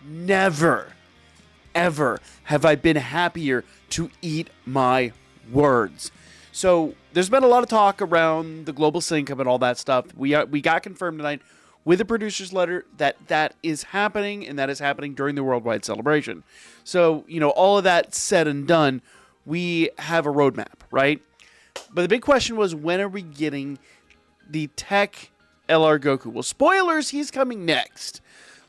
never, ever have I been happier to eat my words. So there's been a lot of talk around the global sync up and all that stuff. We got confirmed tonight with the producer's letter that is happening, and that is happening during the worldwide celebration. So, all of that said and done, we have a roadmap, right? But the big question was, when are we getting the Teq LR Goku? Well, spoilers, he's coming next.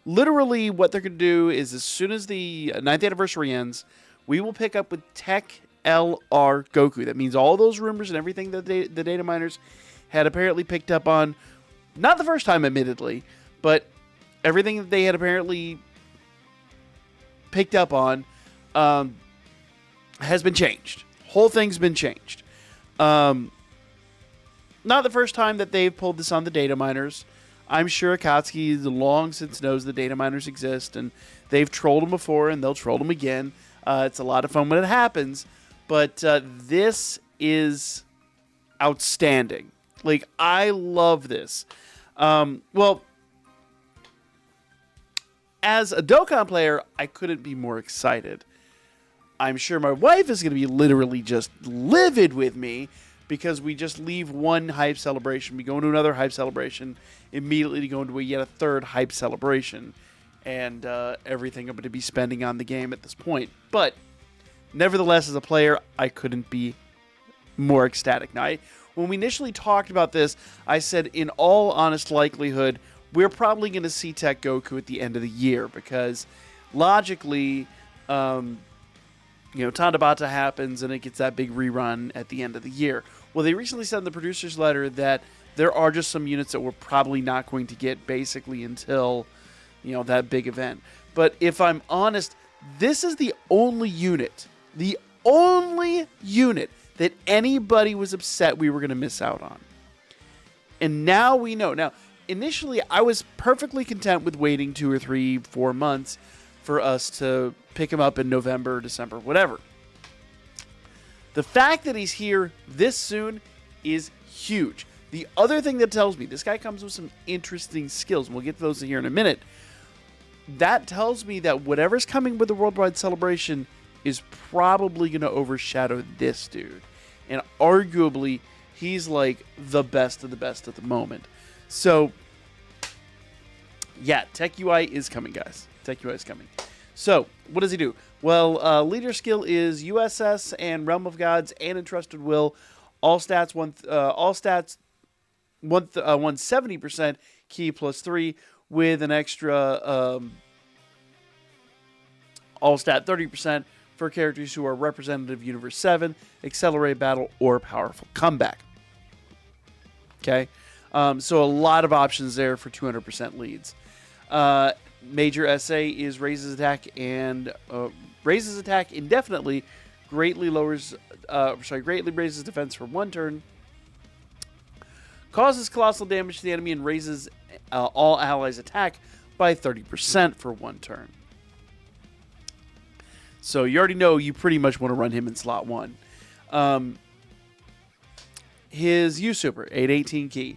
Literally, what they're going to do is, as soon as the 9th anniversary ends, we will pick up with Teq LR Goku. That means all those rumors and everything that the data miners had apparently picked up on, not the first time, admittedly, but everything that they had apparently picked up on has been changed. Whole thing's been changed. Not the first time that they've pulled this on the data miners. I'm sure Akatsuki long since knows the data miners exist, and they've trolled them before, and they'll troll them again. It's a lot of fun when it happens, but this is outstanding. Like, I love this. Well, as a Dokkan player, I couldn't be more excited. I'm sure my wife is going to be literally just livid with me, because we just leave one hype celebration, we go into another hype celebration, immediately to go into yet a third hype celebration, and everything I'm going to be spending on the game at this point. But nevertheless, as a player, I couldn't be more ecstatic. Now, when we initially talked about this, I said, in all honest likelihood, we're probably going to see Teq Goku at the end of the year, because logically, Tanabata happens and it gets that big rerun at the end of the year. Well, they recently said in the producer's letter that there are just some units that we're probably not going to get basically until, that big event. But if I'm honest, this is the only unit that anybody was upset we were going to miss out on. And now we know. Now, initially, I was perfectly content with waiting 2 or 3, 4 months for us to pick him up in November, December, whatever. The fact that he's here this soon is huge. The other thing that tells me, this guy comes with some interesting skills, and we'll get to those here in a minute. That tells me that whatever's coming with the worldwide celebration is probably going to overshadow this dude. And arguably, he's like the best of the moment. So, yeah, Teq UI is coming, guys. Teq UI is coming. So, what does he do? Well, leader skill is USS and Realm of Gods and Entrusted Will. All stats 170%, key +3, with an extra all stat 30% for characters who are representative Universe 7, Accelerate Battle, or Powerful Comeback. Okay? So a lot of options there for 200% leads. Major SA is raises attack indefinitely, greatly raises defense for 1 turn, causes colossal damage to the enemy, and raises all allies' attack by 30% for 1 turn. So you already know you pretty much want to run him in slot 1. His U Super, 818 key.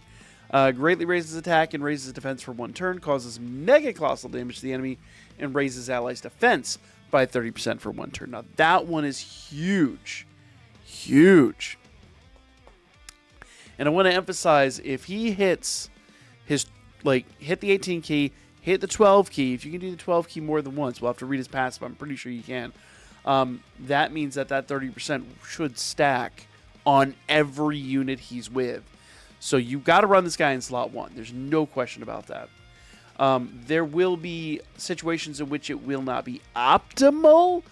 Greatly raises attack and raises defense for 1 turn, causes mega colossal damage to the enemy, and raises allies' defense by 30% for 1 turn. Now, that one is huge. Huge. And I want to emphasize, if he hits hit the 18 key, hit the 12 key, if you can do the 12 key more than once, we'll have to read his passive, I'm pretty sure you can. That means that 30% should stack on every unit he's with. So you've got to run this guy in slot 1. There's no question about that. There will be situations in which it will not be optimal,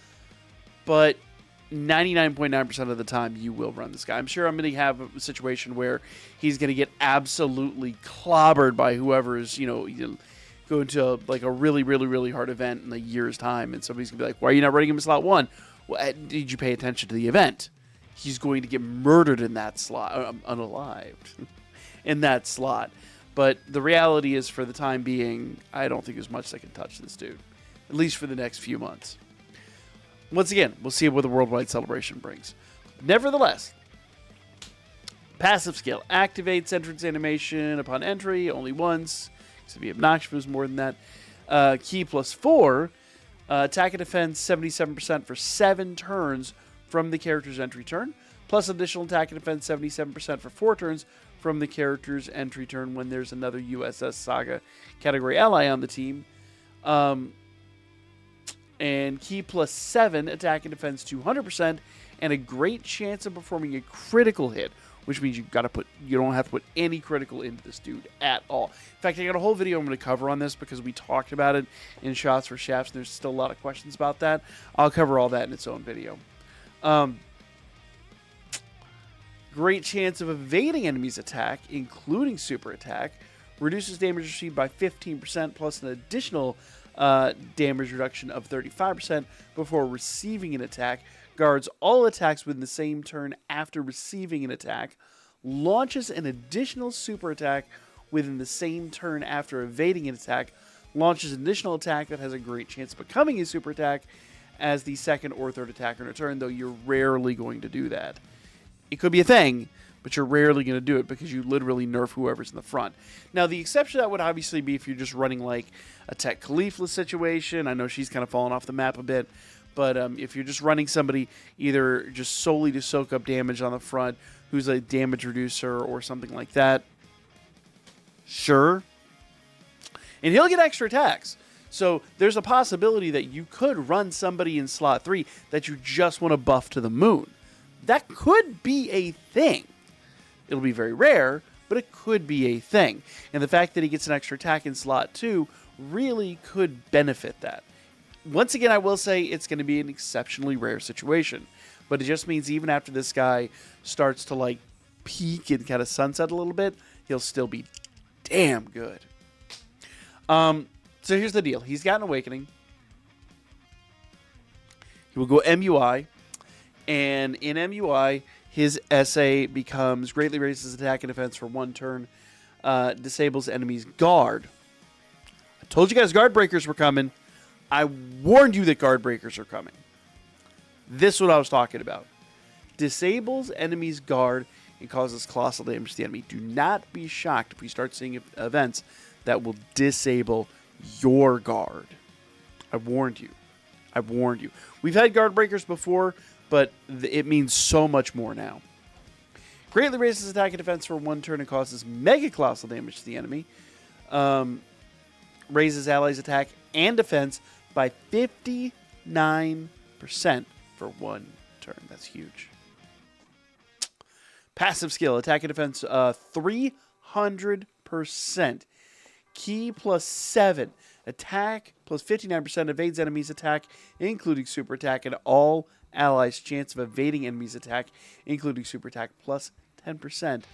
but 99.9% of the time you will run this guy. I'm sure I'm going to have a situation where he's going to get absolutely clobbered by whoever is, going to like a really, really, really hard event in a year's time, and somebody's going to be like, why are you not running him in slot 1? Well, did you pay attention to the event? He's going to get murdered in that slot, unalived in that slot. But the reality is, for the time being, I don't think there's much that can touch this dude, at least for the next few months. Once again, we'll see what the worldwide celebration brings. Nevertheless, passive skill activates entrance animation upon entry only once. It's going to be obnoxious if it was more than that. Ki plus 4, attack and defense 77% for 7 turns from the character's entry turn, plus additional attack and defense 77% for 4 turns from the character's entry turn when there's another USS Saga category ally on the team. And Ki plus 7, attack and defense 200%, and a great chance of performing a critical hit, which means you don't have to put any critical into this dude at all. In fact, I got a whole video I'm going to cover on this because we talked about it in Shots for Shafts, and there's still a lot of questions about that. I'll cover all that in its own video. Great chance of evading enemies' attack, including super attack. Reduces damage received by 15%, plus an additional damage reduction of 35% before receiving an attack. Guards all attacks within the same turn after receiving an attack. Launches an additional super attack within the same turn after evading an attack. Launches an additional attack that has a great chance of becoming a super attack as the second or third attacker in a turn, though you're rarely going to do that. It could be a thing, but you're rarely going to do it because you literally nerf whoever's in the front. Now, the exception to that would obviously be if you're just running like a Teq Khalifa situation. I know she's kind of fallen off the map a bit, but if you're just running somebody either just solely to soak up damage on the front, who's a damage reducer or something like that, sure. And he'll get extra attacks. So there's a possibility that you could run somebody in slot 3 that you just want to buff to the moon. That could be a thing. It'll be very rare, but it could be a thing. And the fact that he gets an extra attack in slot 2 really could benefit that. Once again, I will say it's going to be an exceptionally rare situation. But it just means even after this guy starts to like peak and kind of sunset a little bit, he'll still be damn good. So here's the deal. He's got an awakening. He will go MUI. And in MUI, his SA becomes greatly raises attack and defense for 1 turn. Disables enemy's guard. I told you guys guard breakers were coming. I warned you that guard breakers are coming. This is what I was talking about. Disables enemy's guard and causes colossal damage to the enemy. Do not be shocked if we start seeing events that will disable your guard. I warned you. I warned you. We've had guard breakers before, but it means so much more now. Greatly raises attack and defense for 1 turn and causes mega colossal damage to the enemy. Raises allies' attack and defense by 59% for 1 turn. That's huge. Passive skill, attack and defense 300%. Ki plus 7. Attack plus 59% evades enemies' attack, including super attack, and all allies' chance of evading enemies' attack, including super attack, plus 10%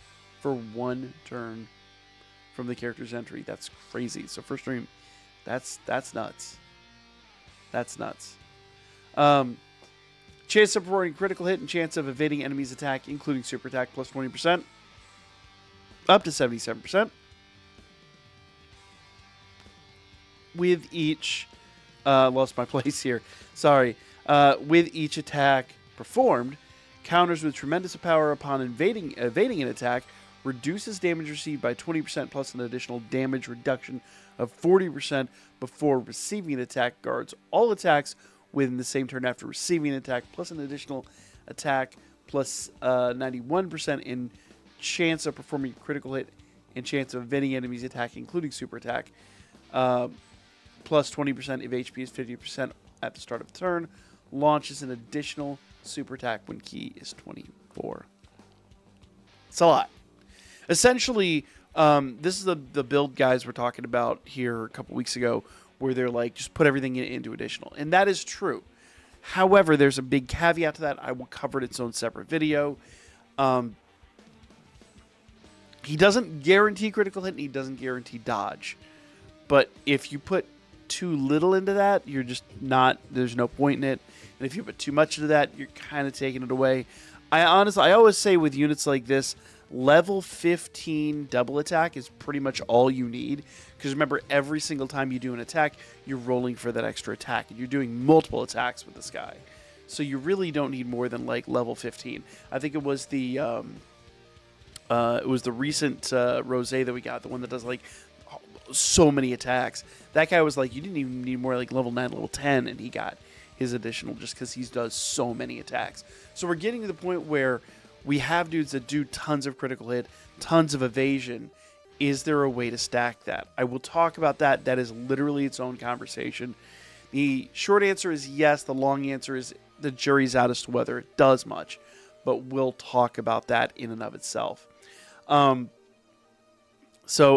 for 1 turn from the character's entry. That's crazy. So first stream, that's nuts. That's nuts. Chance of performing critical hit and chance of evading enemies' attack, including super attack, plus 20%, up to 77%. With each, lost my place here. Sorry. With each attack performed, counters with tremendous power upon evading an attack, reduces damage received by 20% plus an additional damage reduction of 40% before receiving an attack. Guards all attacks within the same turn after receiving an attack, plus an additional attack, plus 91% in chance of performing a critical hit and chance of evading enemies' attack, including super attack. Plus 20% if HP is 50% at the start of the turn. Launches an additional super attack when Ki is 24. It's a lot. Essentially, this is the build guys were talking about here a couple weeks ago, where they're like, just put everything into additional. And that is true. However, there's a big caveat to that. I will cover it in its own separate video. He doesn't guarantee critical hit, and he doesn't guarantee dodge. But if you put too little into that, you're just not, there's no point in it. And if you put too much into that, you're kind of taking it away. I always say with units like this, level 15 double attack is pretty much all you need. Because remember, every single time you do an attack, you're rolling for that extra attack. And you're doing multiple attacks with this guy. So you really don't need more than like level 15. I think it was the recent Rosé that we got, the one that does like so many attacks. That guy was like, you didn't even need more like level 9, level 10, and he got his additional just because he does so many attacks. So we're getting to the point where we have dudes that do tons of critical hit, tons of evasion. Is there a way to stack that? I will talk about that. That is literally its own conversation. The short answer is yes. The long answer is the jury's out as to whether it does much. But we'll talk about that in and of itself. So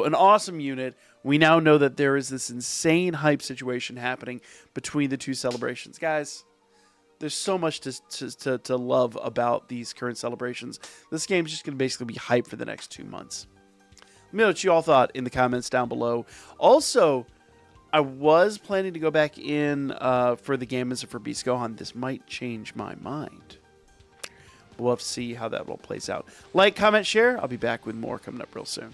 an awesome unit. We now know that there is this insane hype situation happening between the two celebrations. Guys, there's so much to love about these current celebrations. This game is just going to basically be hype for the next 2 months. Let me know what you all thought in the comments down below. Also, I was planning to go back in for the game as for Beast Gohan. This might change my mind. We'll have to see how that all plays out. Like, comment, share. I'll be back with more coming up real soon.